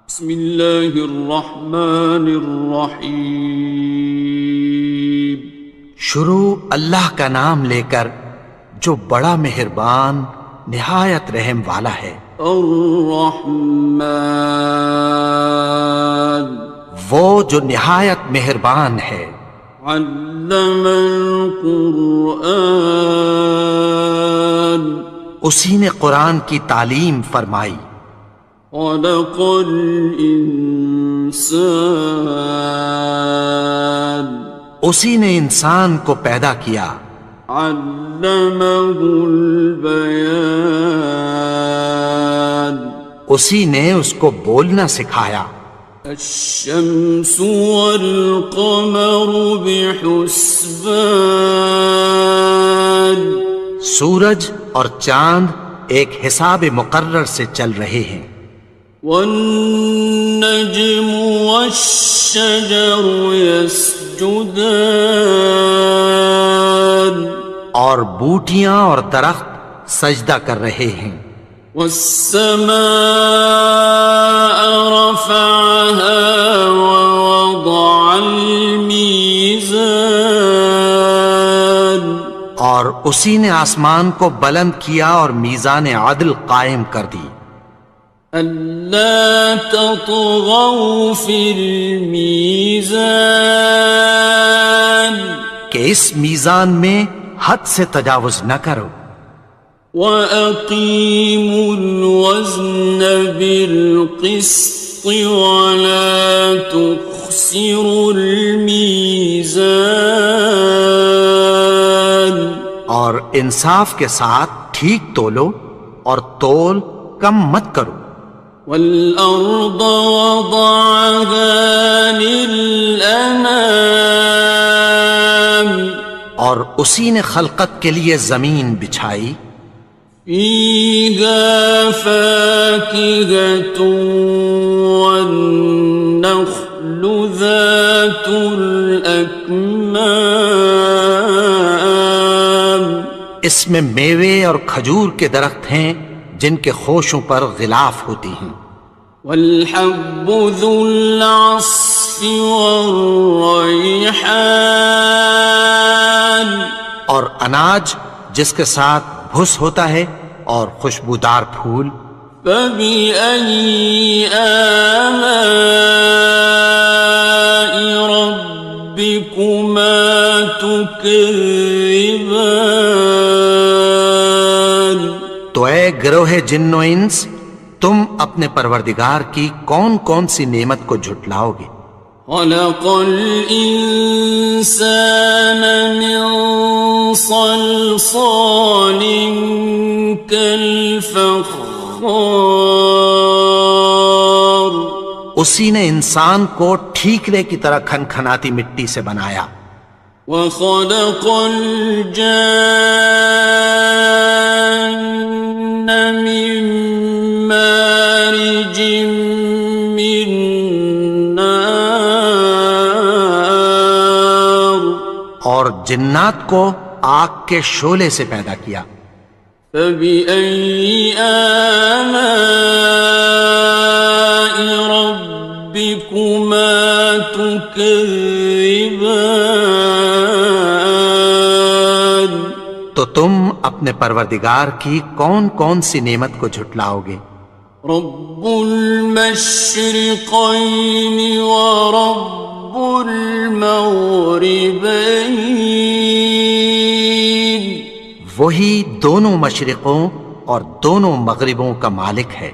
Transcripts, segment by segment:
بسم اللہ الرحمن الرحیم۔ شروع اللہ کا نام لے کر جو بڑا مہربان نہایت رحم والا ہے۔ الرحمن، وہ جو نہایت مہربان ہے۔ علم القرآن، اسی نے قرآن کی تعلیم فرمائی۔ خلق الانسان، اسی نے انسان کو پیدا کیا۔ علمہ البیان، اسی نے اس کو بولنا سکھایا۔ الشمس والقمر بحسبان، سورج اور چاند ایک حساب مقرر سے چل رہے ہیں۔ والنجم والشجر يسجدان، اور بوٹیاں اور درخت سجدہ کر رہے ہیں۔ والسماء رفعها ووضع الميزان، اور اسی نے آسمان کو بلند کیا اور میزان عدل قائم کر دی۔ ألا تطغوا في الميزان، کہ اس میزان میں حد سے تجاوز نہ کرو۔ وَأَقِيمُوا الْوَزْنَ بِالْقِسْطِ وَلَا تُخْسِرُوا الْمِيزَانَ، اور انصاف کے ساتھ ٹھیک تولو اور تول کم مت کرو۔ وَالْأَرْضَ وَضَعَهَا لِلْأَنَامِ، اور اسی نے خلقت کے لیے زمین بچھائی۔ فِيهَا فَاكِهَةٌ وَالنَّخْلُ ذَاتُ الْأَكْمَامِ، اس میں میوے اور کھجور کے درخت ہیں جن کے خوشوں پر غلاف ہوتی ہیں۔ وَالْحَبُّ ذُو الْعَصْفِ وَالرَّيْحَانِ، اور اناج جس کے ساتھ بھس ہوتا ہے اور خوشبودار پھول۔ فَبِأَيِّ آلَاءِ رَبِّكُمَا تُكَذِّبَانِ، تو اے گروہ جن و انس، تم اپنے پروردگار کی کون کون سی نعمت کو جھٹلاؤ گے؟ خَلَقَ الْإِنسَانَ مِنْ صَلْصَالٍ كَالْفَخَّارِ، اسی نے انسان کو ٹھیکرے کی طرح کھنکھناتی مٹی سے بنایا۔ وَخَلَقَ الْجَانَّ مِن مَّارِجٍ مِّن نَّارٍ، اور جنات کو آگ کے شعلے سے پیدا کیا۔ فَبِأَيِّ آلَاءِ رَبِّكُمَا تُكَذِّبَانِ، تو تم اپنے پروردگار کی کون کون سی نعمت کو جھٹلاؤ گے؟ رب المشرقين ورب المغربين، وہی دونوں مشرقوں اور دونوں مغربوں کا مالک ہے۔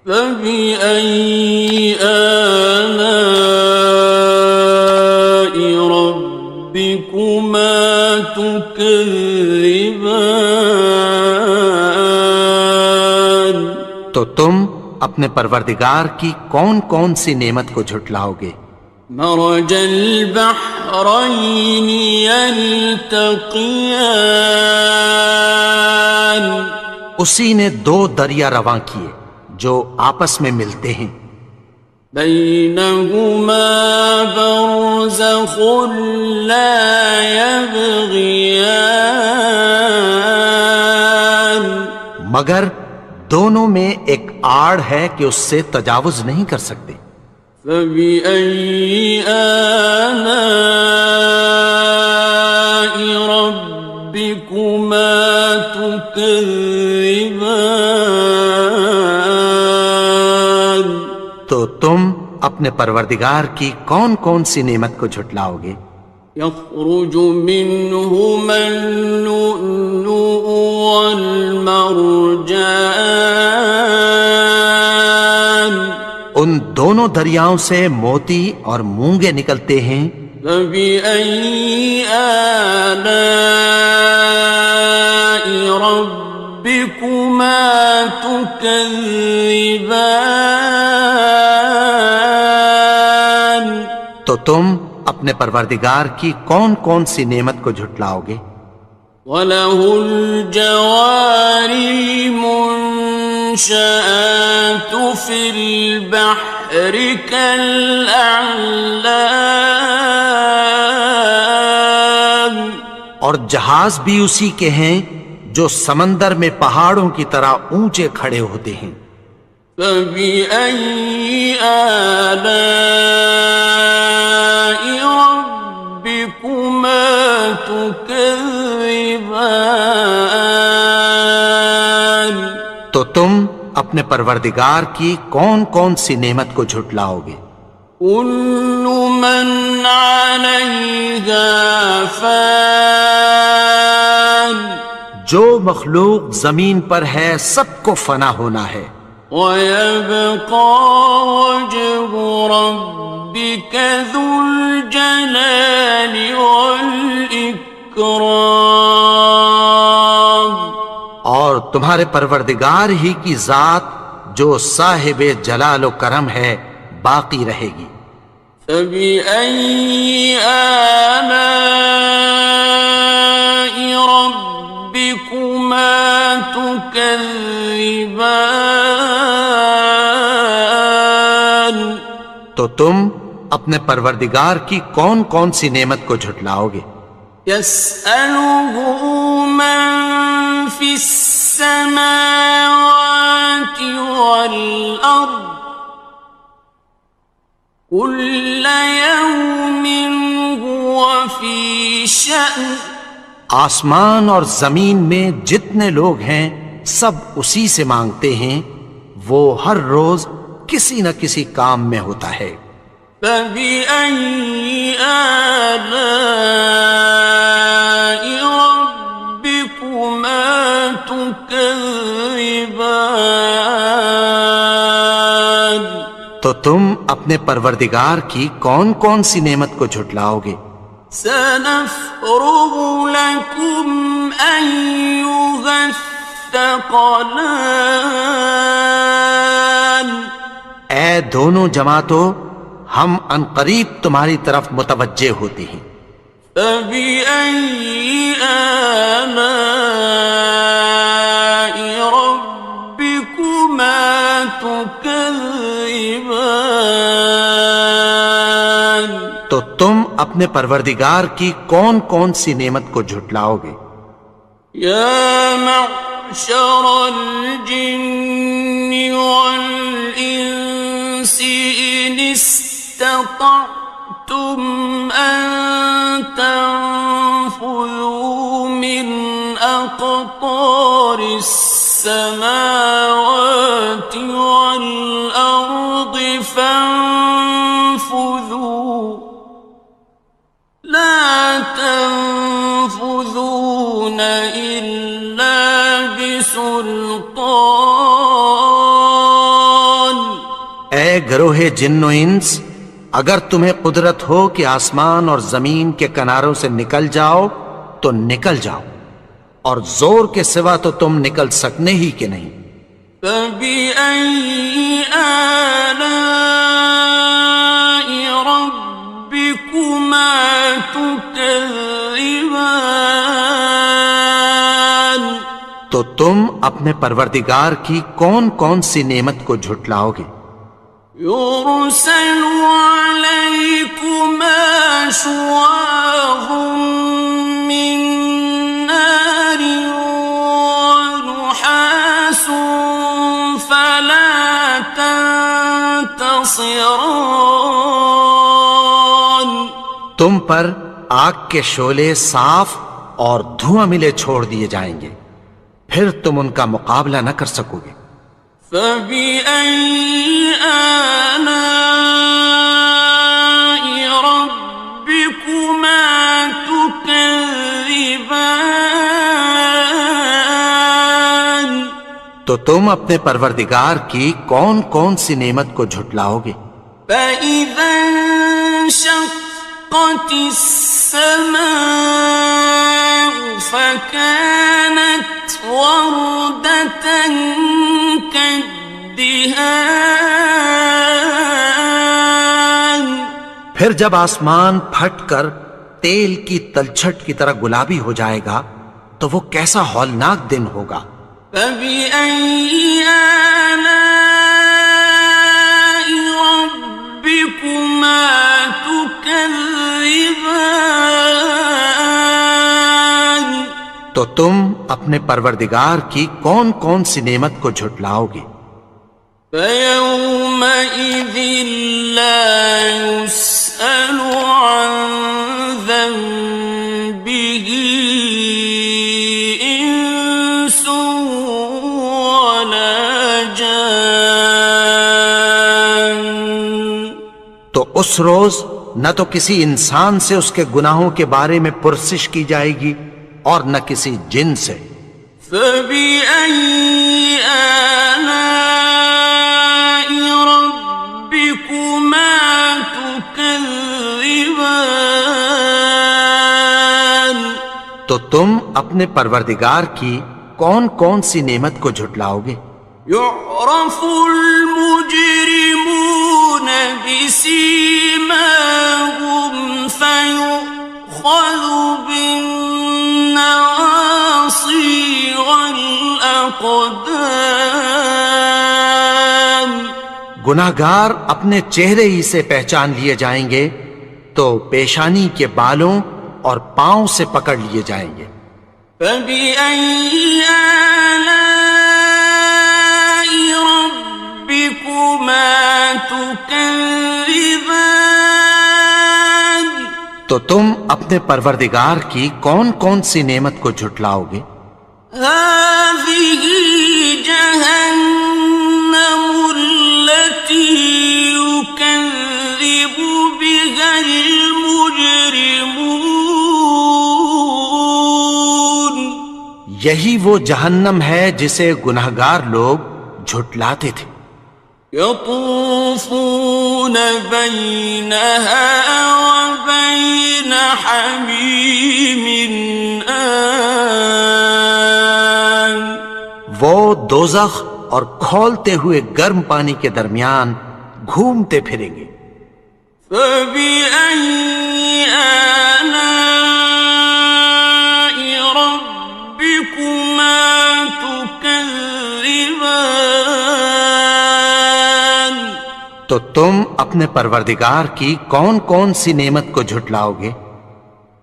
فَبِأَيِّ آلَاءِ رَبِّكُمَا تُكَذِّبَانِ، تو تم اپنے پروردگار کی کون کون سی نعمت کو جھٹلاؤ گے؟ مرج البحرين يلتقيان، اسی نے دو دریا رواں کیے جو آپس میں ملتے ہیں۔ بينهما برزخ لا يبغيان، مگر دونوں میں ایک آڑ ہے کہ اس سے تجاوز نہیں کر سکتے. فبأي آلاء ربكما تكذبان. تو تم اپنے پروردگار کی کون کون سی نعمت کو جھٹلاؤ گے؟ يخرج منهما اللؤلؤ والمرجان. ان دونوں دریاؤں سے موتی اور مونگے نکلتے ہیں. فبأي آلاء ربكما تكذبان. تو تم اپنے پروردگار کی کون کون سی نعمت کو جھٹلاؤ گے؟ وَلَهُ الْجَوَارِ الْمُنشَآتُ فِي الْبَحْرِ كَالْأَعْلَامِ. اور جہاز بھی اسی کے ہیں جو سمندر میں پہاڑوں کی طرح اونچے کھڑے ہوتے ہیں. فَبِأَيِّ آلَاءِ رَبِّكُمَا تُكَذِّبَانِ. تو تم اپنے پروردگار کی کون کون سی نعمت کو جھٹلاؤ گے؟ كُلُّ مَنْ عَلَيْهَا فَانٍ. جو مخلوق زمین پر ہے سب کو فنا ہونا ہے. وَيَبْقَى وَجْهُ رَبِّكَ ذُو الْجَلَالِ وَالْإِكْرَامِ. اور تمہارے پروردگار ہی کی ذات جو صاحب جلال و کرم ہے باقی رہے گی. فَبِأَيِّ آلَاءِ رَبِّكُمَا تُكَذِّبَانِ. تو تم اپنے پروردگار کی کون کون سی نعمت کو جھٹلاؤ گے؟ يَسْأَلُهُ مَن فِي السَّمَاوَاتِ وَالْأَرْضِ كُلَّ يَوْمٍ هُوَ فِي شَأْنٍ. آسمان اور زمین میں جتنے لوگ ہیں سب اسی سے مانگتے ہیں، وہ ہر روز کسی نہ کسی کام میں ہوتا ہے. فَبِأَيِّ آلَاءِ رَبِّكُمَا تُكَذِّبَانِ. تو تم اپنے پروردگار کی کون کون سی نعمت کو جھٹلاؤ گے؟ سَنَفْرُغُ لَكُمْ أَيُّهَ الثَّقَلَانِ. اے دونوں جماعتوں، ہم عنقریب تمہاری طرف متوجہ ہوتے ہیں. فَبِأَيِّ آلَاءِ رَبِّكُمَا تُكَذِّبَانِ. تو تم اپنے پروردگار کی کون کون سی نعمت کو جھٹلاؤ گے؟ يَا مَعْشَرَ الْجِنِّ وَالْإِنسِ إِنِ اسْتَطَعْتُمْ أَن تَنفُذُوا مِنْ أَقْطَارِ السَّمَاوَاتِ وَالْأَرْضِ فَانفُذُوا لَا تَنفُذُونَ إِلَّا بِسُلْطَانٍ. اے گروہ جن و انس، اگر تمہیں قدرت ہو کہ آسمان اور زمین کے کناروں سے نکل جاؤ تو نکل جاؤ، اور زور کے سوا تو تم نکل سکنے ہی کہ نہیں. فَبِأَيِّ آلَاءِ رَبِّكُمَا تُكَذِّبَانِ. تو تم اپنے پروردگار کی کون کون سی نعمت کو جھٹلاؤ گے؟ يُرْسَلُ عَلَيْكُمَا شُوَاظٌ مِّن نَّارٍ وَنُحَاسٌ خاصران. تم پر آگ کے شعلے صاف اور دھواں ملے چھوڑ دیے جائیں گے، پھر تم ان کا مقابلہ نہ کر سکو گے۔ فبأي آلاء ربكما تكذبان. تو تم اپنے پروردگار کی کون کون سی نعمت کو جھٹلاؤ گے؟ فإذا انشقت السماء فكانت وردة كالدهان. پھر جب آسمان پھٹ کر تیل کی تلچھٹ کی طرح گلابی ہو جائے گا تو وہ کیسا ہولناک دن ہوگا۔ فبأي آلاء ربكما تكذبان. تو تم اپنے پروردگار کی کون کون سی نعمت کو جھٹلاؤ گے؟ فيومئذ لا يسأل عن ذنبه إنس ولا جان. تو اس روز نہ تو کسی انسان سے اس کے گناہوں کے بارے میں پرسش کی جائے گی اور نہ کسی جن سے۔ فبأي آلاء ربكما تكذبان. تو تم اپنے پروردگار کی کون کون سی نعمت کو جھٹلاؤ گے؟ يعرف المجرمون بسيماهم فيؤخذ بالنواصي والأقدام. گناہگار اپنے چہرے ہی سے پہچان لیے جائیں گے تو پیشانی کے بالوں اور پاؤں سے پکڑ لیے جائیں گے۔ فبأي آلاء ربكما تكذبان. تو تم اپنے پروردگار کی کون کون سی نعمت کو جھٹلاؤ گے؟ هذه جهنم التي يكذب بها المجرمون. یہی وہ جہنم ہے جسے گناہگار لوگ جھٹلاتے تھے۔ يطوفون بينها وبين حميم آن. وہ دوزخ اور کھولتے ہوئے گرم پانی کے درمیان گھومتے پھریں گے۔ فبأي آلاء ربكما تكذبان. تو تم اپنے پروردگار کی کون کون سی نعمت کو جھٹلاؤ گے؟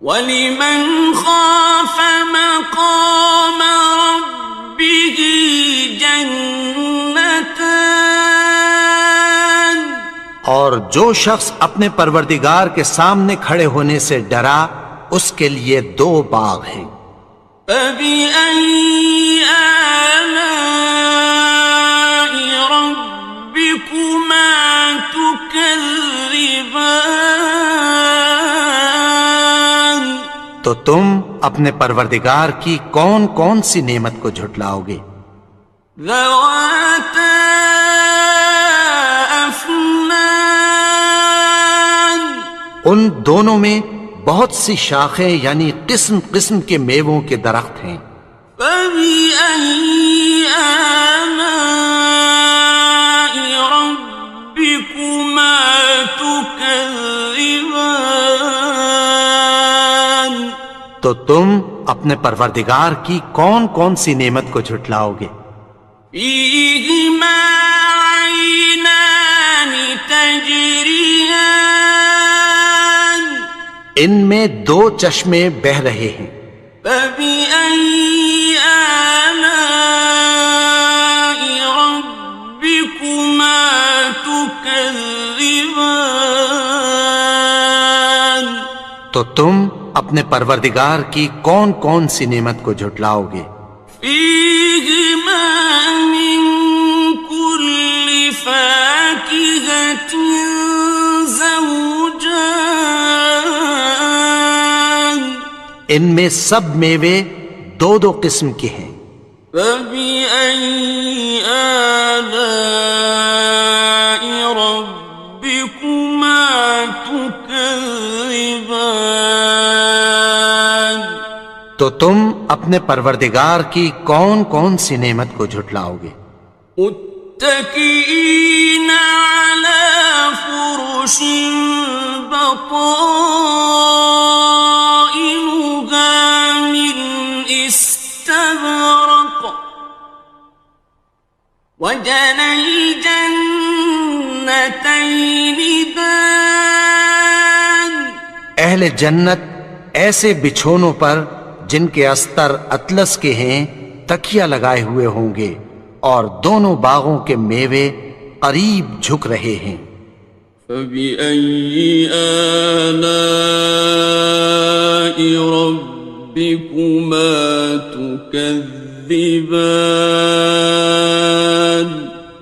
وَلِمَنْ خَافَ مَقَامَ رَبِّهِ جَنَّتَانِ. اور جو شخص اپنے پروردگار کے سامنے کھڑے ہونے سے ڈرا اس کے لیے 2 باغ ہیں۔ فَبِأَيِّ آلَاءِ رَبِّكُمَا تُكَذِّبَانِ. تو تم اپنے پروردگار کی کون کون سی نعمت کو جھٹلاؤ گے؟ ذَوَاتَا أَفْنَانٍ. ان دونوں میں بہت سی شاخیں یعنی قسم قسم کے میووں کے درخت ہیں۔ فَبِأَيِّ آلَاءِ رَبِّكُمَا تُكَذِّبَانِ. تو تم اپنے پروردگار کی کون کون سی نعمت کو جھٹلاؤ گے؟ فِيهِمَا عَيْنَانِ تَجْرِيَانِ. ان میں 2 چشمے بہہ رہے ہیں۔ فَبِأَيِّ آلَاءِ رَبِّكُمَا تُكَذِّبَانِ. تكذبان تو تم اپنے پروردگار کی کون کون سی نعمت کو جھٹلاؤ گے؟ فيهما من كل فاكهة زوجان ان میں سب میوے دو دو قسم کے ہیں۔ فبأي آلاء ربكما تكذبان تو تم اپنے پروردگار کی کون کون سی نعمت کو جھٹلاؤ گے؟ متكئين على فرش بطائنها من استبرق وجنى الجنتين دان اہل جنت ایسے بچھونوں پر جن کے استر اطلس کے ہیں تکیہ لگائے ہوئے ہوں گے، اور دونوں باغوں کے میوے قریب جھک رہے ہیں۔ فبأي آلاء ربكما تكذبان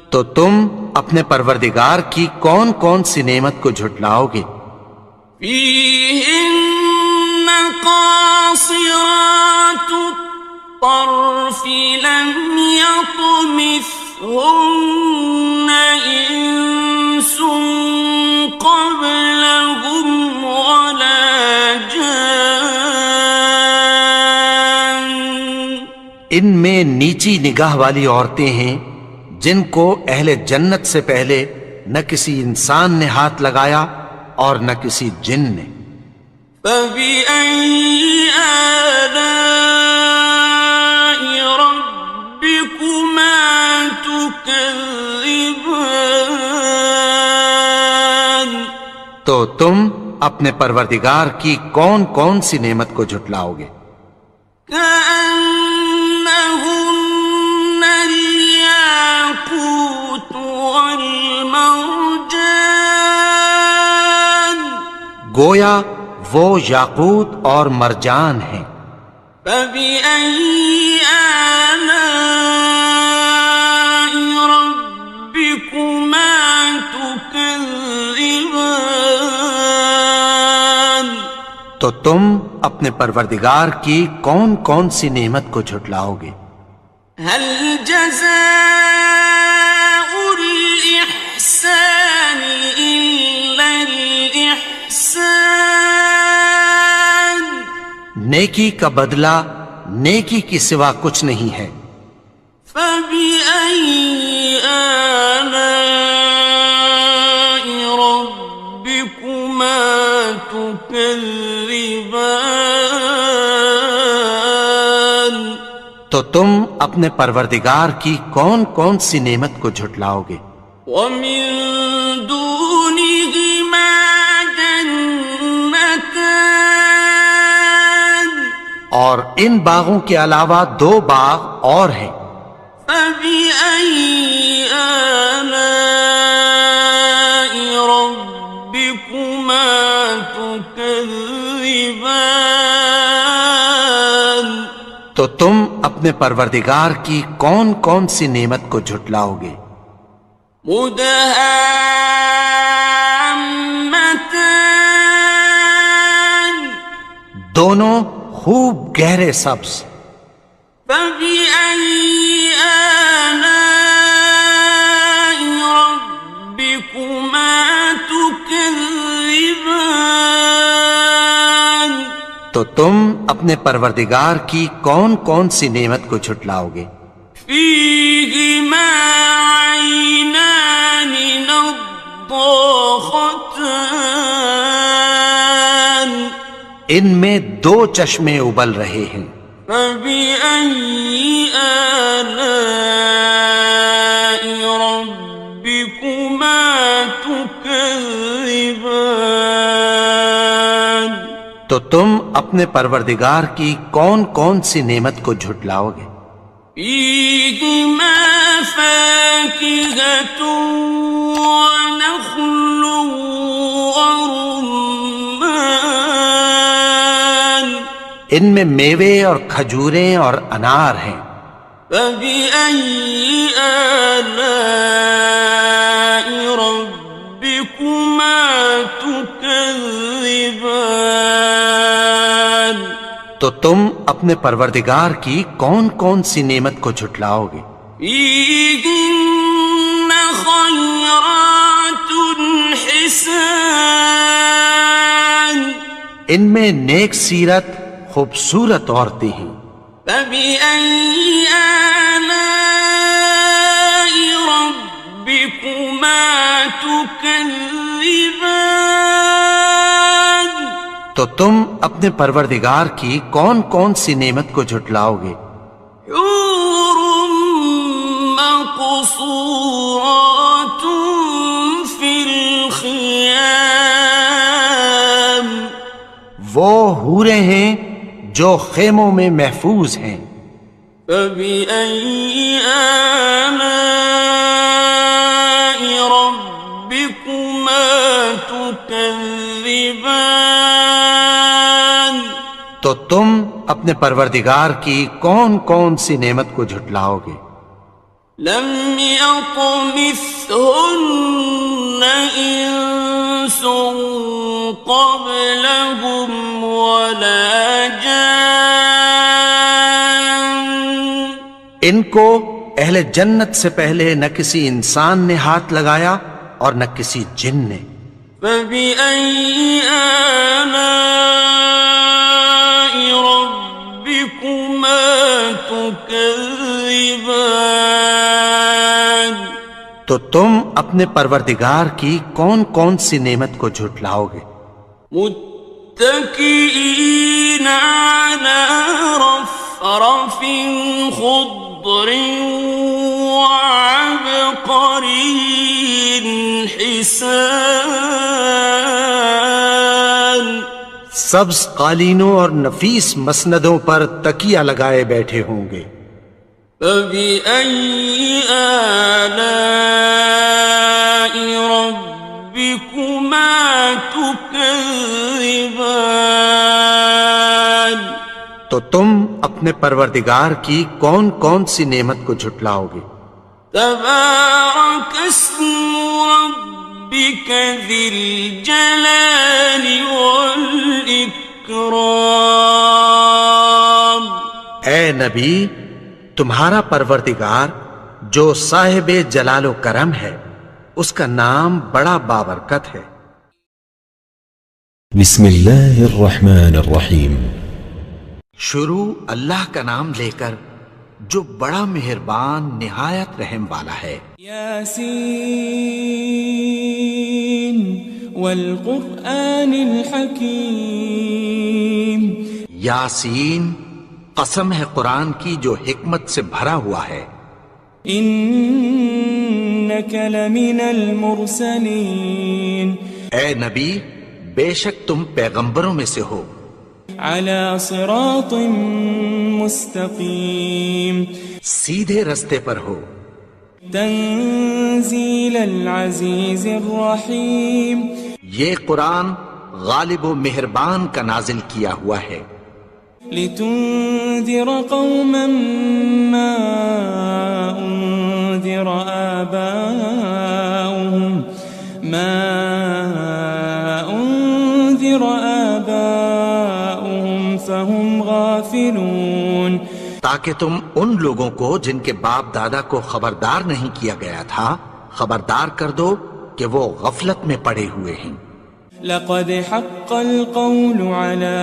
تو تم اپنے پروردگار کی کون کون سی نعمت کو جھٹلاؤ گے؟ فيهن قاصرات الطرف لم يطمثهن إنس قبلهم ولا جان ان میں نیچی نگاہ والی عورتیں ہیں جن کو اہل جنت سے پہلے نہ کسی انسان نے ہاتھ لگایا اور نہ کسی جن نے۔ فبأي آلاء ربكما تكذبان تو تم اپنے پروردگار کی کون کون سی نعمت کو جھٹلاؤ گے؟ كأنهن الياقوت والمرجان گویا وہ یاقوت اور مرجان ہیں۔ فبأي آلاء ربكما تكذبان تو تم اپنے پروردگار کی کون کون سی نعمت کو جھٹلاؤ گے؟ هل جزاء الإحسان إلا الإحسان نیکی کا بدلہ نیکی کی سوا کچھ نہیں ہے۔ فبأي آلاء ربكما تكذبان تو تم اپنے پروردگار کی کون کون سی نعمت کو جھٹلاؤ گے؟ ومن دونهما جنتان اور ان باغوں کے علاوہ دو باغ اور ہیں۔ فبأي آلاء ربكما تكذبان تو تم اپنے پروردگار کی کون کون سی نعمت کو جھٹلاؤ گے؟ مدهامتان دونوں خوب گہرے سبز۔ فبأي آلاء ربكما تكذبان تو تم اپنے پروردگار کی کون کون سی نعمت کو جھٹلاؤ گے؟ فيهما عينان نضاختان ان میں دو چشمے ابل رہے ہیں۔ فبأي آلاء ربكما تكذبان تو تم اپنے پروردگار کی کون کون سی نعمت کو جھٹلاؤ گے؟ فيهما فاكهة ونخل ورمان ان میں میوے اور کھجوریں اور انار ہیں. فبأي آلاء ربكما تكذبان تو تم اپنے پروردگار کی کون کون سی نعمت کو جھٹلاؤ گے؟ فيهن خيرات حسان ان میں نیک سیرت خوبصورت عورتیں ہیں. فبأي آلاء ربكما تكذبان تو تم اپنے پروردگار کی کون کون سی نعمت کو جھٹلاؤ گے؟ حور مقصورات في الخيام وہ حوریں ہیں جو خیموں میں محفوظ ہیں. فبأي آلاء ربكما تكذبان تو تم اپنے پروردگار کی کون کون سی نعمت کو جھٹلاؤ گے؟ لم يطمثهن إنس قبلهم ولا جان ان کو اہل جنت سے پہلے نہ کسی انسان نے ہاتھ لگایا اور نہ کسی جن نے. فبأي آلاء ربكما تكذبان تو تم اپنے پروردگار کی کون کون سی نعمت کو جھٹلاؤ گے؟ متكئين على رفرف خضر وعبقري حسان سبز قالینوں اور نفیس مسندوں پر تکیہ لگائے بیٹھے ہوں گے. فبأي آلاء ربكما تكذبان تو تم اپنے پروردگار کی کون کون سی نعمت کو جھٹلاؤ گے؟ تبارك اسم ربك ذي الجلال والإكرام اے نبی، تمہارا پروردگار جو صاحب جلال و کرم ہے اس کا نام بڑا بابرکت ہے. بسم اللہ الرحمن الرحیم. شروع اللہ کا نام لے کر جو بڑا مہربان نہایت رحم والا ہے. یاسین والقرآن الحکیم. یاسین، قسم ہے قرآن کی جو حکمت سے بھرا ہوا ہے. انک لمن المرسلین. اے نبی، بے شک تم پیغمبروں میں سے ہو. علی صراط مستقیم. سیدھے رستے پر ہو. تنزیل العزیز الرحیم. یہ قرآن غالب و مہربان کا نازل کیا ہوا ہے. لتنذر قوما ما انذر آباؤهم فهم غافلون. تاکہ تم ان لوگوں کو جن کے باپ دادا کو خبردار نہیں کیا گیا تھا خبردار کر دو کہ وہ غفلت میں پڑے ہوئے ہیں. لقد حق القول على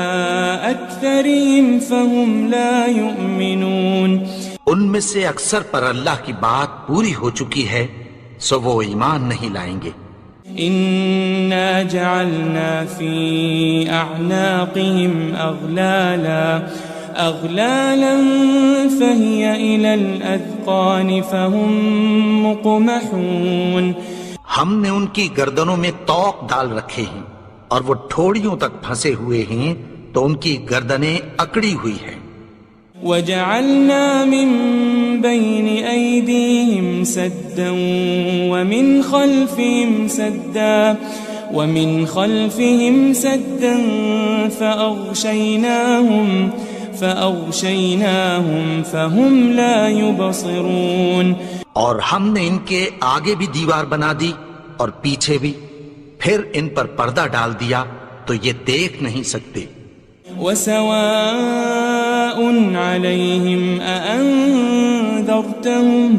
أكثرهم فهم لا يؤمنون. ان میں سے اکثر پر اللہ کی بات پوری ہو چکی ہے سو وہ ایمان نہیں لائیں گے. إنا جعلنا في أعناقهم أغلالا فهي إلى الأذقان فهم مقمحون. ہم نے ان کی گردنوں میں طوق ڈال رکھے ہیں اور وہ ٹھوڑیوں تک پھنسے ہوئے ہیں تو ان کی گردنیں اکڑی ہوئی ہیں. وجعلنا من بين أيديهم سدا ومن خلفهم سدا فأغشيناهم فهم لا يبصرون. اور ہم نے ان کے آگے بھی دیوار بنا دی اور پیچھے بھی، پھر ان پر پردہ ڈال دیا تو یہ دیکھ نہیں سکتے. وسواء عليهم أأنذرتهم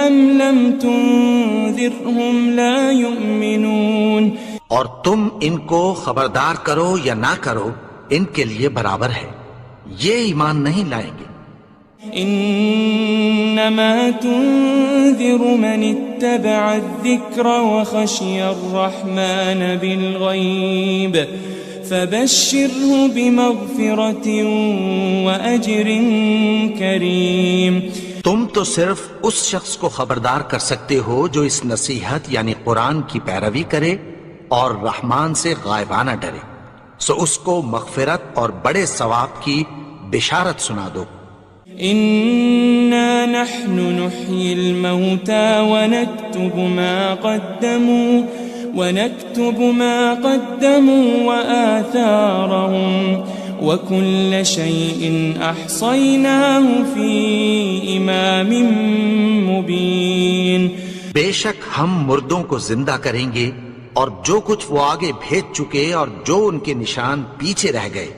أم لم تنذرهم لا يؤمنون. اور تم ان کو خبردار کرو یا نہ کرو، ان کے لیے برابر ہے، یہ ایمان نہیں لائیں گے. إنما تنذر من اتبع الذكر وخشي الرحمن بالغيب فبشره بمغفرة وأجر كريم. تم تو صرف اس شخص کو خبردار کر سکتے ہو جو اس نصیحت یعنی قرآن کی پیروی کرے اور رحمان سے غائبانہ ڈرے، سو اس کو مغفرت اور بڑے ثواب کی بشارت سنا دو. إنا نحن نحيي الموتى ونكتب ما قدموا وآثارهم وكل شيء أحصيناه في إمام مبين. بے شک ہم مردوں کو زندہ کریں گے اور جو کچھ وہ آگے بھیج چکے اور جو ان کے نشان پیچھے رہ گئے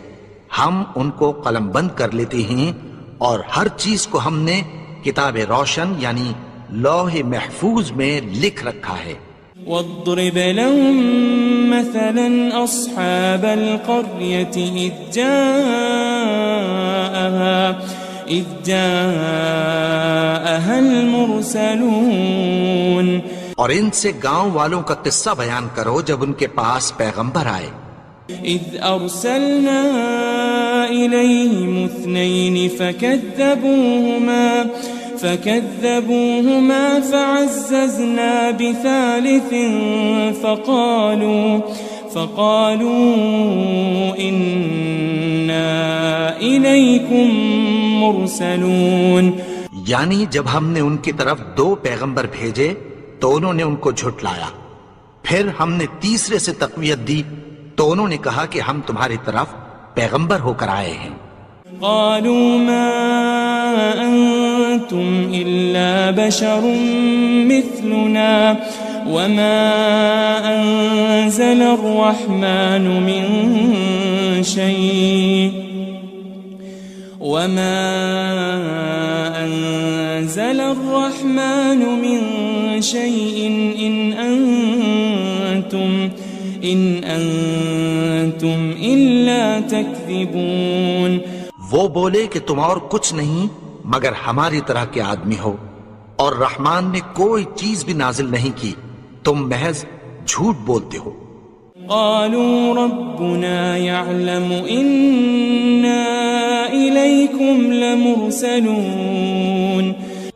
ہم ان کو قلم بند کر لیتے ہیں، اور ہر چیز کو ہم نے کتاب روشن یعنی لوح محفوظ میں لکھ رکھا ہے. واضرب لهم مثلا أصحاب القرية إذ جاءها المرسلون. اور ان سے گاؤں والوں کا قصہ بیان کرو جب ان کے پاس پیغمبر آئے. إذ أرسلنا إليهم 2 فكذبوهما فعززنا بثالث فقالوا إنا إليكم مرسلون. یعنی جب ہم نے ان کی طرف 2 پیغمبر بھیجے تو انہوں نے ان کو جھٹلایا، پھر ہم نے تیسرے سے تقویت دی تو انہوں نے کہا کہ ہم تمہاری طرف پیغمبر ہو کر آئے ہیں. قالوا ما أنتم إلا بشر مثلنا وما أنزل الرحمن من شيء إن أنتم إلا تكذبون. وہ بولے کہ تم اور کچھ نہیں مگر ہماری طرح کے آدمی ہو، اور رحمان نے کوئی چیز بھی نازل نہیں کی، تم محض جھوٹ بولتے ہو. قالوا ربنا يعلم إنا إليكم لمرسلون.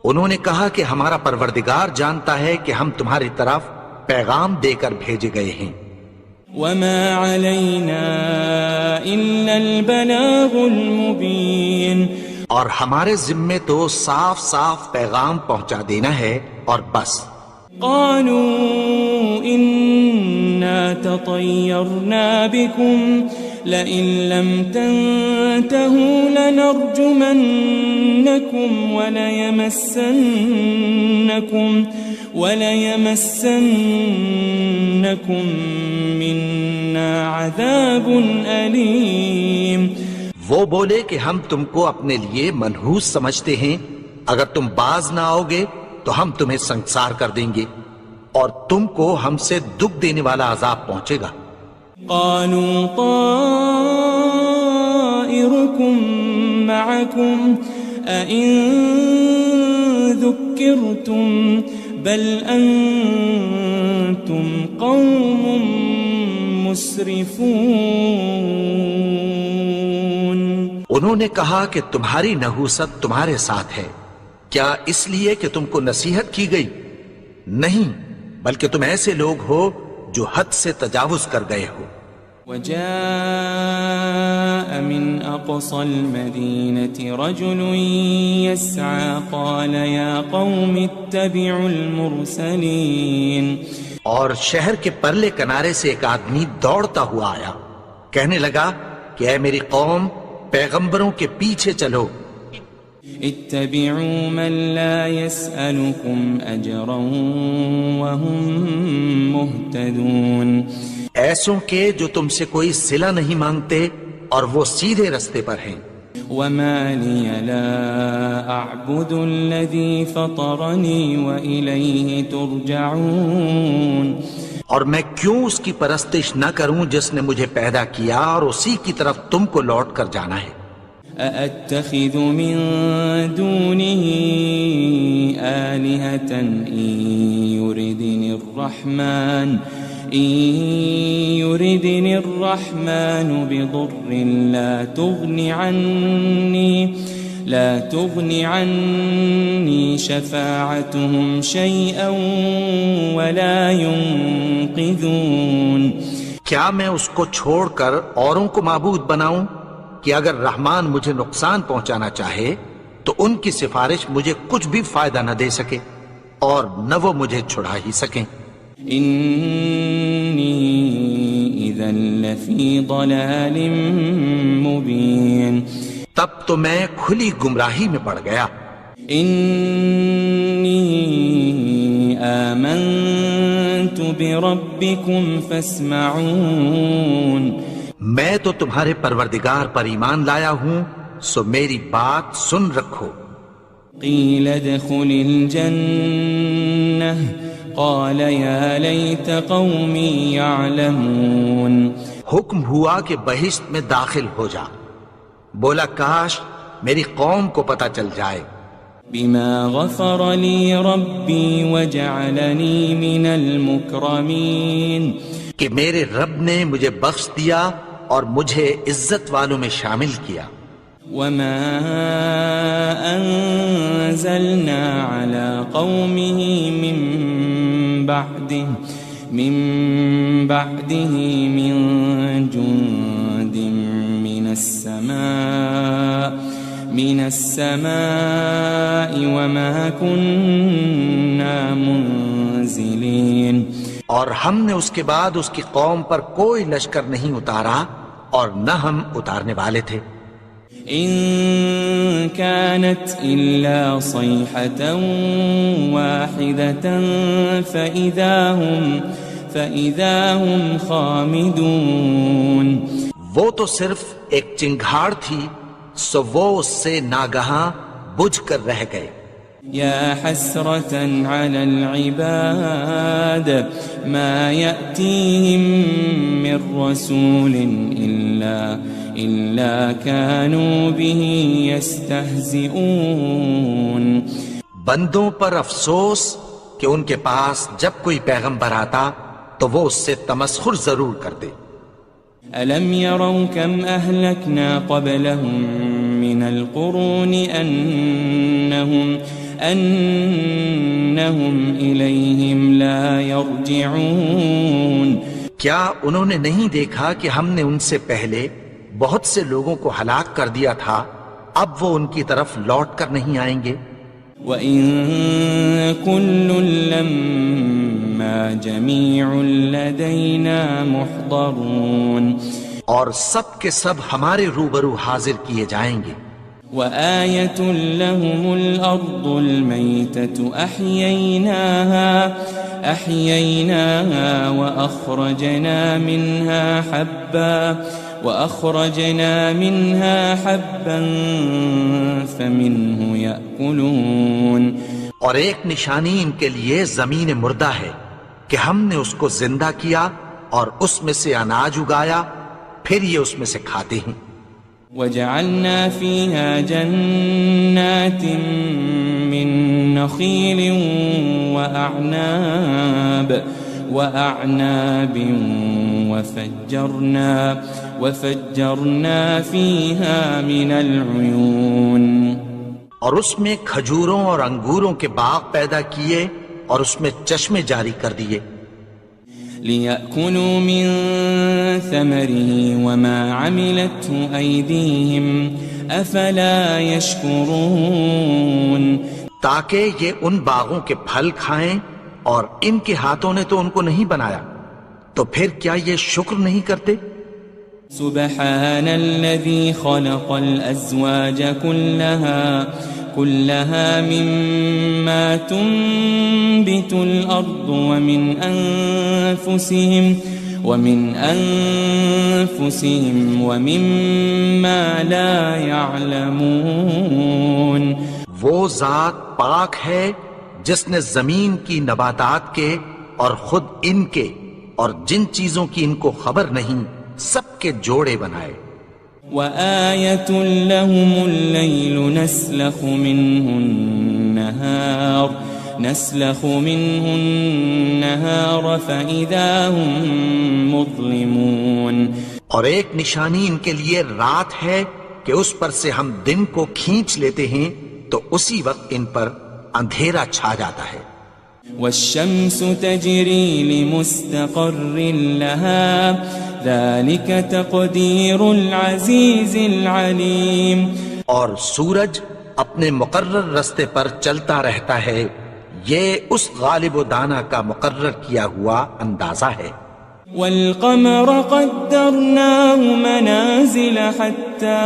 انہوں نے کہا کہ ہمارا پروردگار جانتا ہے کہ ہم تمہاری طرف پیغام دے کر بھیجے گئے ہیں. وما علينا إلا البلاغ المبين. اور ہمارے ذمے تو صاف صاف پیغام پہنچا دینا ہے اور بس. قالوا إنا تطيرنا بكم لئن لم تنتهوا لنرجمنكم وليمسنكم منا عذاب أليم. وہ بولے کہ ہم تم کو اپنے لیے منحوس سمجھتے ہیں، اگر تم باز نہ آؤ گے تو ہم تمہیں سنگسار کر دیں گے اور تم کو ہم سے دکھ دینے والا عذاب پہنچے گا. قالوا طائركم معكم أئن ذكرتم بل أنتم قوم مسرفون. انہوں نے کہا کہ تمہاری نحوست تمہارے ساتھ ہے، کیا اس لیے کہ تم کو نصیحت کی گئی؟ نہیں، بلکہ تم ایسے لوگ ہو جو حد سے تجاوز کر گئے ہو. وجاء من أقصى المدينة رجل يسعى قال يا قوم اتبعوا المرسلين. اور شہر کے پرلے کنارے سے ایک آدمی دوڑتا ہوا آیا، کہنے لگا کہ اے میری قوم، پیغمبروں کے پیچھے چلو. اتبعوا من لا يسألكم أجرا وهم مهتدون. ایسوں کے جو تم سے کوئی صلہ نہیں مانگتے اور وہ سیدھے رستے پر ہیں. وما لي لا أعبد الذي فطرني وإليه ترجعون. اور میں کیوں اس کی پرستش نہ کروں جس نے مجھے پیدا کیا اور اسی کی طرف تم کو لوٹ کر جانا ہے. أأتخذ من دونه آلهة إن يردني الرحمن بضر لا تغني عني شفاعتهم شيئا ولا ينقذون. کیا میں اس کو چھوڑ کر اوروں کو معبود بناؤں کہ اگر رحمان مجھے نقصان پہنچانا چاہے تو ان کی سفارش مجھے کچھ بھی فائدہ نہ دے سکے اور نہ وہ مجھے چھڑا ہی سکیں. إني إذا لفي ضلال مبين. تب تو میں کھلی گمراہی میں پڑ گیا. إني آمنت بربكم فاسمعون. میں تو تمہارے پروردگار پر ایمان لایا ہوں، سو میری بات سن رکھو. قيل ادخل الجنة قال يا ليت قومي يعلمون. حکم ہوا کہ بہشت میں داخل ہو جا. بولا کاش میری قوم کو پتہ چل جائے. بما غفر لي ربي وجعلني من المكرمين. کہ میرے رب نے مجھے بخش دیا اور مجھے عزت والوں میں شامل کیا. وما أنزلنا على قومه من بعده من جند من السماء وما كنا منزلين. اور ہم نے اس کے بعد اس کی قوم پر کوئی لشکر نہیں اتارا اور نہ ہم اتارنے والے تھے. إن كانت إلا صيحة واحدة فإذا هم خامدون. وہ تو صرف ایک چنگھاڑ تھی، سو وہ اس سے ناگہاں بجھ کر رہ گئے. يا حسرة على العباد ما يأتيهم من رسول إلا كانوا به يستهزئون. بندوں پر افسوس کہ ان کے پاس جب کوئی پیغمبر آتا تو وہ اس سے تمسخر ضرور کرتے. ألم يروا كم أهلكنا قبلهم من القرون أنهم إليهم لا يرجعون. کیا انہوں نے نہیں دیکھا کہ ہم نے ان سے پہلے بہت سے لوگوں کو ہلاک کر دیا تھا، اب وہ ان کی طرف لوٹ کر نہیں آئیں گے. وَإِن كُلٌّ لَمَّا جَمِيعٌ لَدَيْنَا مُحْضَرُونَ. اور سب کے سب ہمارے روبرو حاضر کیے جائیں گے. وآية لهم الأرض الميتة أحييناها وأخرجنا منها حبا فمنه يأكلون. اور ایک نشانی ان کے لیے زمین مردہ ہے کہ ہم نے اس کو زندہ کیا اور اس میں سے اناج اگایا، پھر یہ اس میں سے کھاتے ہیں. وجعلنا فيها جنات من نخيل وأعناب وفجرنا فيها من العيون. اور اس میں کھجوروں اور انگوروں کے باغ پیدا کیے اور اس میں چشمے جاری کر دیے. ليأكلوا من ثمره وما عملته أيديهم أفلا يشكرون تاکہ یہ ان باغوں کے پھل کھائیں اور ان کے ہاتھوں نے تو ان کو نہیں بنایا، تو پھر کیا یہ شکر نہیں کرتے؟ سبحان الذي خلق الأزواج كلها مما تنبت الأرض ومن أنفسهم ومما لا يعلمون وہ ذات پاک ہے جس نے زمین کی نباتات کے اور خود ان کے اور جن چیزوں کی ان کو خبر نہیں سب کے جوڑے بنائے۔ وآية لهم الليل نسلخ منه النهار فإذا هم مظلمون اور ایک نشانی ان کے لیے رات ہے کہ اس پر سے ہم دن کو کھینچ لیتے ہیں تو اسی وقت ان پر اندھیرا چھا جاتا ہے۔ والشمس تجري لمستقر لها ذلك تقدير العزيز العليم اور سورج اپنے مقرر رستے پر چلتا رہتا ہے، یہ اس غالب و دانا کا مقرر کیا ہوا اندازہ ہے۔ والقمر قدرناه منازل حتى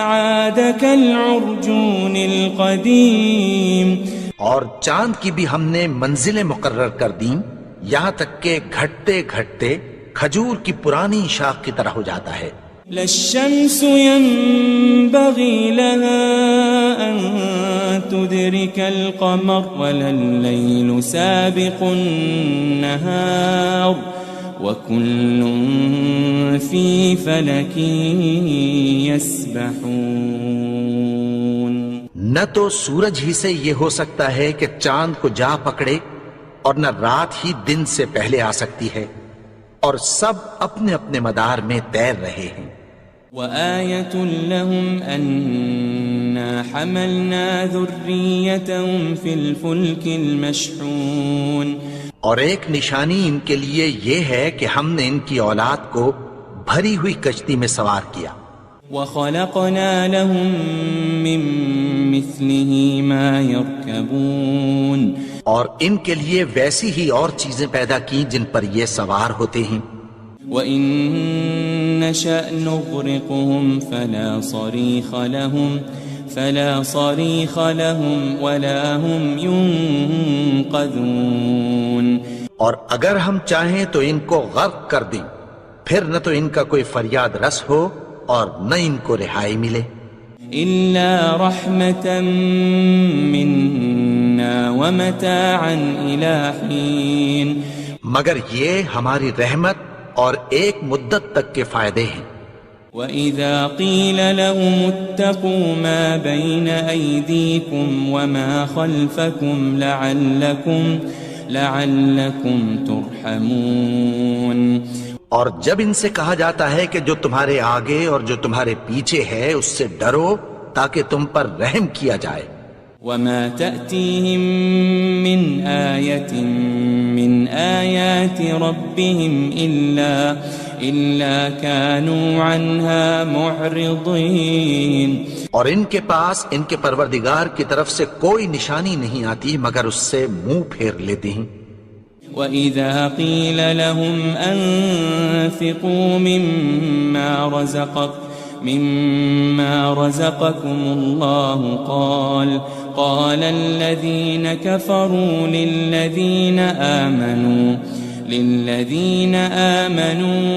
عاد كالعرجون القديم اور چاند کی بھی ہم نے منزلیں مقرر کر دیں یہاں تک کہ گھٹتے گھٹتے کھجور کی پرانی شاخ کی طرح ہو جاتا ہے۔ لا الشمس ينبغي لها أن تدرك القمر ولا الليل سابق النهار وكل في فلك يسبحون نہ تو سورج ہی سے یہ ہو سکتا ہے کہ چاند کو جا پکڑے اور نہ رات ہی دن سے پہلے آ سکتی ہے، اور سب اپنے اپنے مدار میں تیر رہے ہیں۔ وآية لهم أنا حملنا ذريتهم في الفلك المشحون اور ایک نشانی ان کے لیے یہ ہے کہ ہم نے ان کی اولاد کو بھری ہوئی کشتی میں سوار کیا۔ وخلقنا لهم من مثله ما يركبون اور ان کے لیے ویسی ہی اور چیزیں پیدا کی جن پر یہ سوار ہوتے ہیں۔ وَإِن نَّشَأْ نُغْرِقْهُمْ فَلَا صَرِيخَ لَهُمْ وَلَا هُمْ يُنقَذُونَ اور اگر ہم چاہیں تو ان کو غرق کر دیں، پھر نہ تو ان کا کوئی فریاد رس ہو اور نہ ان کو رہائی ملے۔ إِلَّا رَحْمَةً مِّنَّا وَمَتَاعًا إِلَى حِينٍ مگر یہ ہماری رحمت اور ایک مدت تک کے فائدے ہیں۔ وَإِذَا قِيلَ لَهُمُ اتَّقُوا مَا بَيْنَ أَيْدِيكُمْ وَمَا خَلْفَكُمْ لَعَلَّكُمْ تُرْحَمُونَ اور جب ان سے کہا جاتا ہے کہ جو تمہارے آگے اور جو تمہارے پیچھے ہے اس سے ڈرو تاکہ تم پر رحم کیا جائے۔ وَمَا تَأْتِيهِم مِّنْ آيَةٍ مِّنْ آيَاتِ رَبِّهِمْ إِلَّا كَانُوا عَنْهَا مُعْرِضِينَ اور ان کے پاس ان کے پروردگار کی طرف سے کوئی نشانی نہیں آتی مگر اس سے منہ پھیر لیتے ہیں۔ وَإِذَا قِيلَ لَهُمْ أَنفِقُوا مِمَّا رَزَقَكُمُ اللَّهُ قَالَ الَّذِينَ كَفَرُوا لِلَّذِينَ آمَنُوا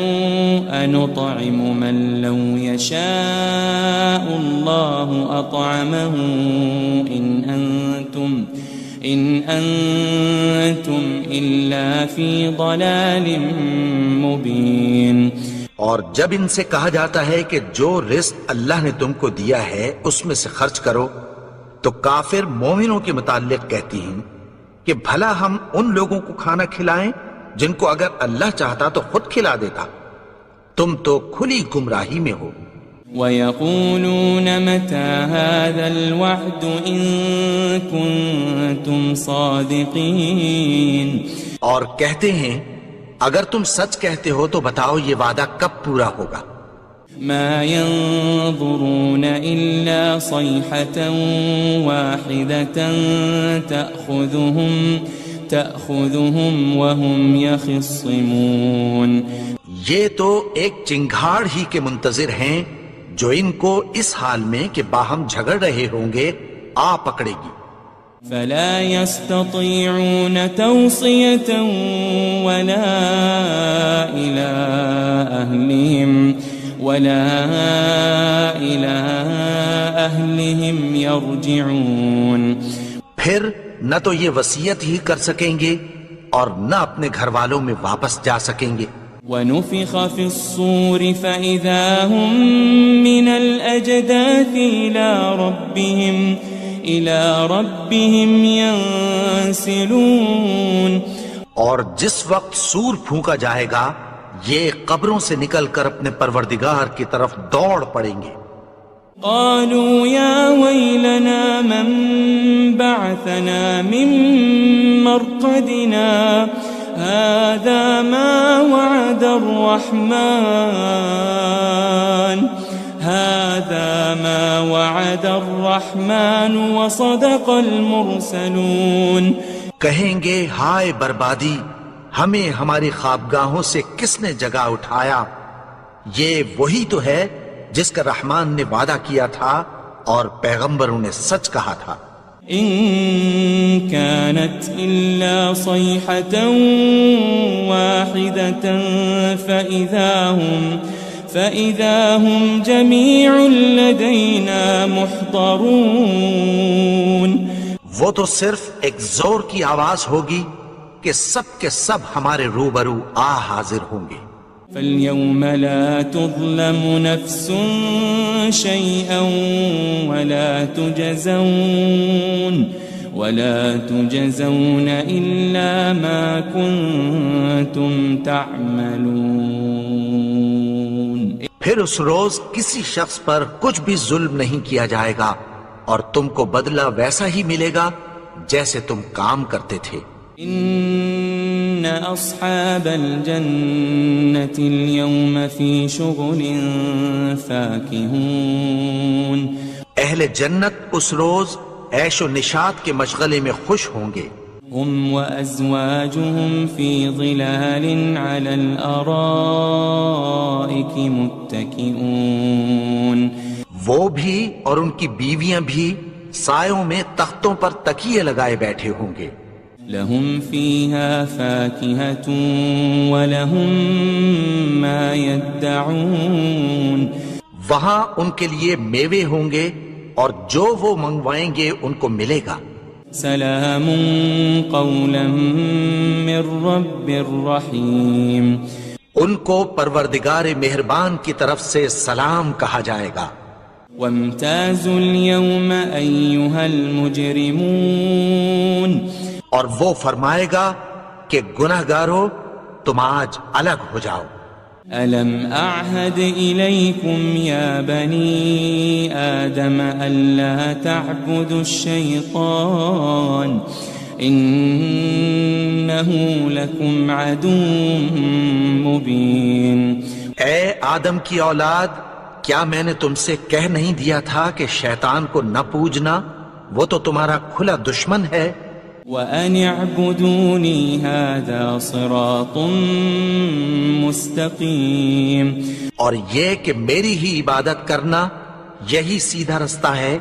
أَنُطْعِمُ مَن لَّوْ يَشَاءُ اللَّهُ أَطْعَمَهُ إِنْ أَنْتُمْ إِلَّا فِي ضَلَالٍ مُبِينٍ اور جب ان سے کہا جاتا ہے کہ جو رزق اللہ نے تم کو دیا ہے اس میں سے خرچ کرو، تو کافر مومنوں کے متعلق کہتی ہیں کہ بھلا ہم ان لوگوں کو کھانا کھلائیں جن کو اگر اللہ چاہتا تو خود کھلا دیتا، تم تو کھلی گمراہی میں ہو۔ وَيَقُولُونَ مَتَى هَذَا الْوَعْدُ إِن كُنتُمْ صَادِقِينَ اور کہتے ہیں اگر تم سچ کہتے ہو تو بتاؤ یہ وعدہ کب پورا ہوگا؟ ما ينظرون إلا صيحة واحدة تأخذهم وهم يخصمون. یہ تو ایک چنگھاڑ ہی کے منتظر ہیں جو ان کو اس حال میں کہ باہم جھگڑ رہے ہوں گے آ پکڑے گی. فلا يستطيعون توصية ولا إلى أهلهم يرجعون. پھر نہ تو یہ وصیت ہی کر سکیں گے اور نہ اپنے گھر والوں میں واپس جا سکیں گے. ونفخ في الصور فإذا هم من الأجداث إلى ربهم ينسلون. اور جس وقت سور پھونکا جائے گا یہ قبروں سے نکل کر اپنے پروردگار کی طرف دوڑ پڑیں گے. قالوا يا ويلنا من بعثنا من مرقدنا هذا ما وعد الرحمن وصدق المرسلون. کہیں گے ہائے بربادی، ہمیں ہماری خوابگاہوں سے کس نے جگا اٹھایا؟ یہ وہی تو ہے جس کا رحمان نے وعدہ کیا تھا اور پیغمبروں نے سچ کہا تھا. إن كانت إلا صيحة واحدة فإذا هم جميع لدينا محضرون. وہ تو صرف ایک زور کی آواز ہوگی کہ سب کے سب ہمارے روبرو حاضر ہوں گے. فاليوم لا تظلم نفس شيئا ولا تجزون إلا ما كنتم تعملون. پھر اس روز کسی شخص پر کچھ بھی ظلم نہیں کیا جائے گا اور تم کو بدلہ ویسا ہی ملے گا جیسے تم کام کرتے تھے. إن أصحاب الجنة اليوم في شغل فاكهون. اہل جنت اس روز عیش و نشاط کے مشغلے میں خوش ہوں گے. هم وأزواجهم في ظلال على الأرائك متكئون. وہ بھی اور ان کی بیویاں بھی سایوں میں تختوں پر تکیے لگائے بیٹھے ہوں گے. لهم فيها فاكهة ولهم ما يدعون. وہاں ان کے لیے میوے ہوں گے اور جو وہ منگوائیں گے ان کو ملے گا. سلام قولا من رب رحیم. ان کو پروردگار مہربان کی طرف سے سلام کہا جائے گا. وامتازوا اليوم أيها المجرمون. اور وہ فرمائے گا کہ گناہگارو تم آج الگ ہو جاؤ. ألم أعهد إليكم يا بني آدم ألا تعبدوا الشيطان إنه لكم عدو مبين. اے آدم کی اولاد، کیا میں نے تم سے کہہ نہیں دیا تھا کہ شیطان کو نہ پوجنا، وہ تو تمہارا کھلا دشمن ہے. وَأَنِ اعْبُدُونِي هَذَا صِرَاطٌ مُسْتَقِيمٌ. اور یہ کہ میری ہی عبادت کرنا یہی سیدھا رستہ ہے.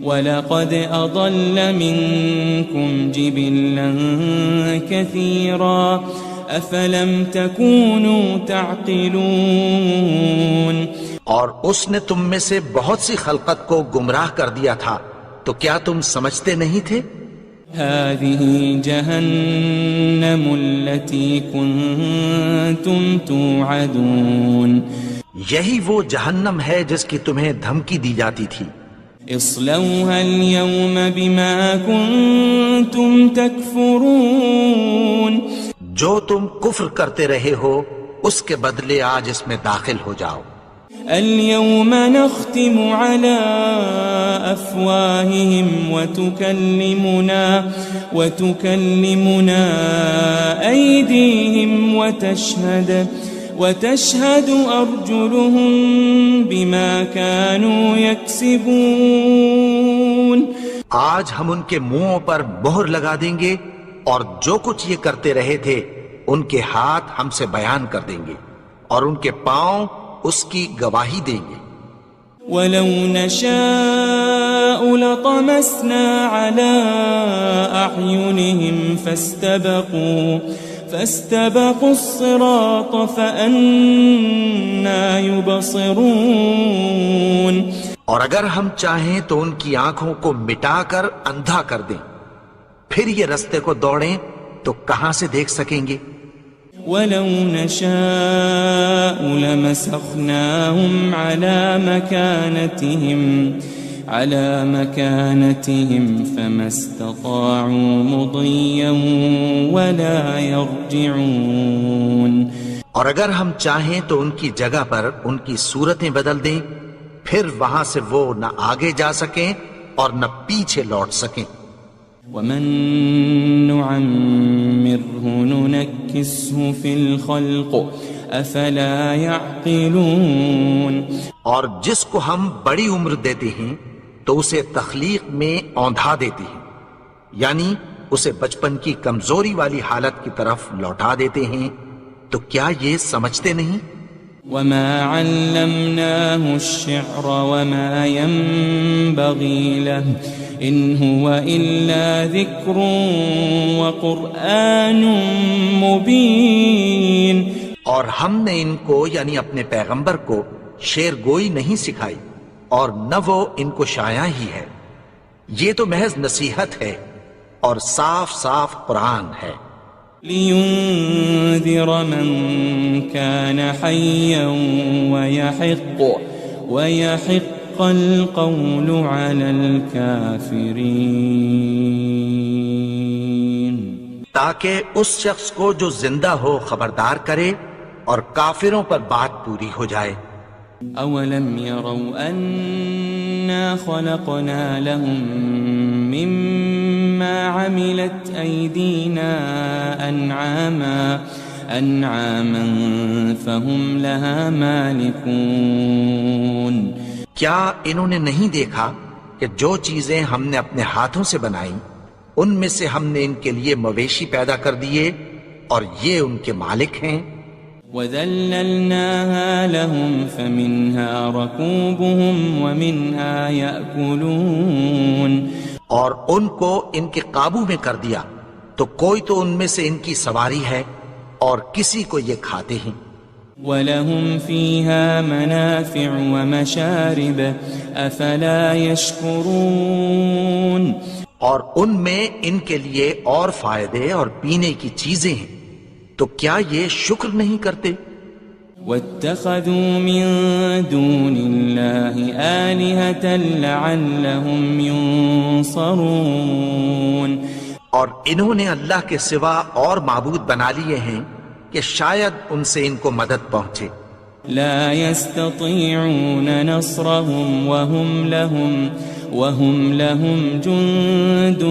وَلَقَدْ أَضَلَّ مِنْكُمْ جِبِلًّا كَثِيرًا أَفَلَمْ تَكُونُوا تَعْقِلُونَ. اور اس نے تم میں سے بہت سی خلقت کو گمراہ کر دیا تھا، تو کیا تم سمجھتے نہیں تھے؟ هذه جهنم التي كنتم توعدون. یہی وہ جہنم ہے جس کی تمہیں دھمکی دی جاتی تھی. اصلوها اليوم بما كنتم تكفرون. جو تم کفر کرتے رہے ہو اس کے بدلے آج اس میں داخل ہو جاؤ. اليوم نختم على أفواههم وتكلمنا أيديهم وتشهد أرجلهم بما كانوا يكسبون. آج ہم ان کے منہوں پر مہر لگا دیں گے اور جو کچھ یہ کرتے رہے تھے ان کے ہاتھ ہم سے بیان کر دیں گے اور ان کے پاؤں اس کی گواہی دیں گے. وَلَوْ نَشَاءُ لَطَمَسْنَا عَلَىٰ أَعْيُنِهِمْ فَاسْتَبَقُوا الصِّرَاطَ فَأَنَّىٰ يُبْصِرُونَ. اور اگر ہم چاہیں تو ان کی آنکھوں کو مٹا کر اندھا کر دیں، پھر یہ رستے کو دوڑیں تو کہاں سے دیکھ سکیں گے. وَلَوْ نَشَاءُ لَمَسَخْنَاهُمْ عَلَى مَكَانَتِهِمْ فَمَا اسْتَطَاعُوا مُضِيًّا وَلَا يَرْجِعُونَ. اور اگر ہم چاہیں تو ان کی جگہ پر ان کی صورتیں بدل دیں، پھر وہاں سے وہ نہ آگے جا سکیں اور نہ پیچھے لوٹ سکیں. وَمَن نُعَمِّرْهُ نُنَكِّسْهُ فِي الْخَلْقِ أَفَلَا يَعْقِلُونَ. اور جس کو ہم بڑی عمر دیتے ہیں تو اسے تخلیق میں اوندھا دیتے ہیں، یعنی اسے بچپن کی کمزوری والی حالت کی طرف لوٹا دیتے ہیں. تو کیا یہ سمجھتے نہیں؟ وَمَا عَلَّمْنَاهُ الشِّعْرَ وَمَا يَنبَغِي لَهُ إِنْ هُوَ إِلَّا ذِكْرٌ وَقُرْآنٌ مُبِينٌ. اور ہم نے ان کو یعنی اپنے پیغمبر کو شعر گوئی نہیں سکھائی اور نہ وہ ان کو شایع ہی ہے، یہ تو محض نصیحت ہے اور صاف صاف قرآن ہے. لِيُنذِرَ مَن كَانَ حَيًّا وَيَحِقَّ الْقَوْلُ عَلَى الْكَافِرِينَ. تاکہ اس شخص کو جو زندہ ہو خبردار کرے اور کافروں پر بات پوری ہو جائے. أَوَلَمْ يَرَوْا أَنَّا خَلَقْنَا لَهُم مِّمَّا عَمِلَتْ أَيْدِينَا أَنْعَامًا فَهُمْ لَهَا مَالِكُونَ. کیا انہوں نے نہیں دیکھا کہ جو چیزیں ہم نے اپنے ہاتھوں سے بنائیں ان میں سے ہم نے ان کے لیے مویشی پیدا کر دیے اور یہ ان کے مالک ہیں. وَذَلَّلْنَاهَا لَهُمْ فَمِنْهَا رَكُوبُهُمْ وَمِنْهَا يَأْكُلُونَ. اور ان کو ان کے قابو میں کر دیا تو کوئی تو ان میں سے ان کی سواری ہے اور کسی کو یہ کھاتے ہیں. وَلَهُمْ فِيهَا مَنَافِعُ وَمَشَارِبُ أَفَلَا يَشْكُرُونَ. اور ان میں ان کے لیے اور فائدے اور پینے کی چیزیں ہیں، تو کیا یہ شکر نہیں کرتے؟ وَاتَّخَذُوا مِن دُونِ اللَّهِ آلِهَةً لَعَلَّهُمْ يُنصَرُونَ. اور انہوں نے اللہ کے سوا اور معبود بنا لیے ہیں کہ شاید ان سے ان کو مدد پہنچے. لا يستطيعون نصرهم وهم لهم جند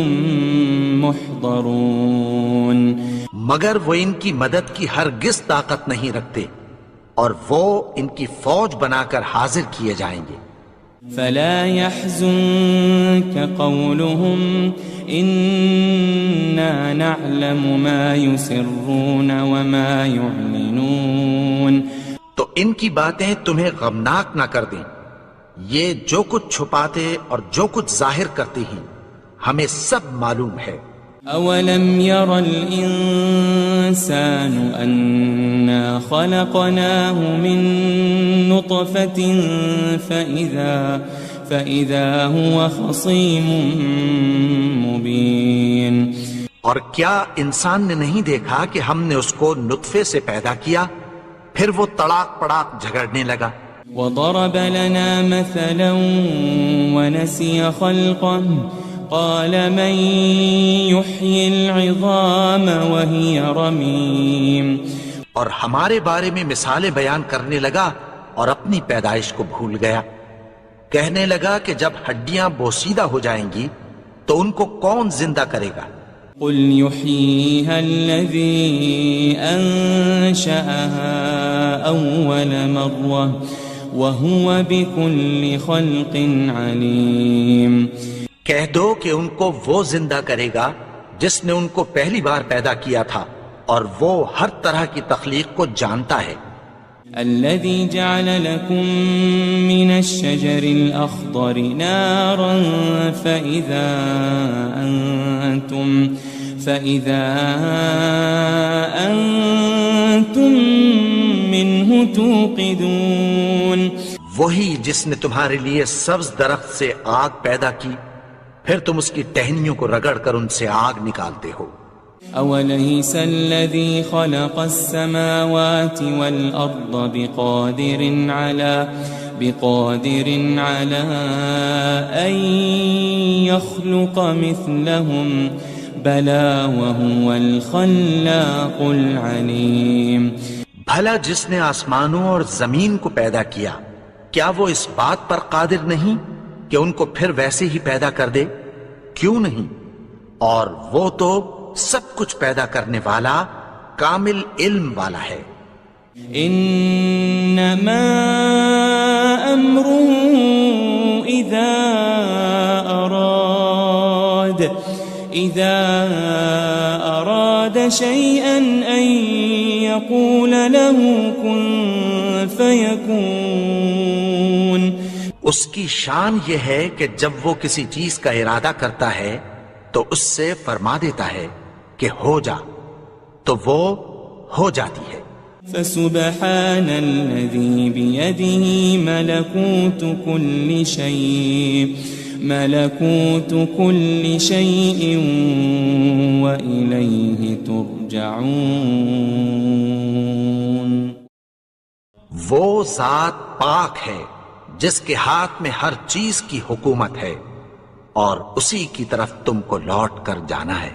محضرون. مگر وہ ان کی مدد کی ہرگز طاقت نہیں رکھتے اور وہ ان کی فوج بنا کر حاضر کیے جائیں گے. فلا يحزنك قولهم إنا نعلم ما يسرون وما يعلنون. تو ان کی باتیں تمہیں غمناک نہ کر دیں، یہ جو کچھ چھپاتے اور جو کچھ ظاہر کرتے ہیں ہمیں سب معلوم ہے. أولم ير الإنسان أنا خلقناه من نطفة فإذا هو خصيم مبين. اور کیا انسان نے نہیں دیکھا کہ ہم نے اس کو نطفے سے پیدا کیا پھر وہ تڑاک پڑاک جھگڑنے لگا. وضرب لنا مثلا ونسي خلقه قال من يحيي العظام وهي رميم. اور ہمارے بارے میں مثالیں بیان کرنے لگا اور اپنی پیدائش کو بھول گیا. کہنے لگا کہ جب ہڈیاں بوسیدہ ہو جائیں گی تو ان کو کون زندہ کرے گا؟ قل يحييها الذي أنشأها أول مرة وهو بكل خلق عليم. کہہ دو کہ ان کو وہ زندہ کرے گا جس نے ان کو پہلی بار پیدا کیا تھا اور وہ ہر طرح کی تخلیق کو جانتا ہے. الذي جعل لكم من الشجر الأخضر نارا فإذا أنتم منه توقدون. وہی جس نے تمہارے لیے سبز درخت سے آگ پیدا کی پھر تم اس کی ٹہنیوں کو رگڑ کر ان سے آگ نکالتے ہو. أوليس الذي خلق السماوات والأرض بقادر على أن يخلق مثلهم بلى وهو الخلاق العليم. بھلا جس نے آسمانوں اور زمین کو پیدا کیا کیا وہ اس بات پر قادر نہیں کہ ان کو پھر ویسے ہی پیدا کر دے؟ کیوں نہیں؟ اور وہ تو سب کچھ پیدا کرنے والا کامل علم والا ہے. انما امره اذا اراد شيئا ان يقول له كن فيكون. اس کی شان یہ ہے کہ جب وہ کسی چیز کا ارادہ کرتا ہے تو اس سے فرما دیتا ہے کہ ہو جا تو وہ ہو جاتی ہے. فسبحان الذي بيده ملكوت كل شيء وإليه ترجعون. وہ ذات پاک ہے جس کے ہاتھ میں ہر چیز کی حکومت ہے اور اسی کی طرف تم کو لوٹ کر جانا ہے.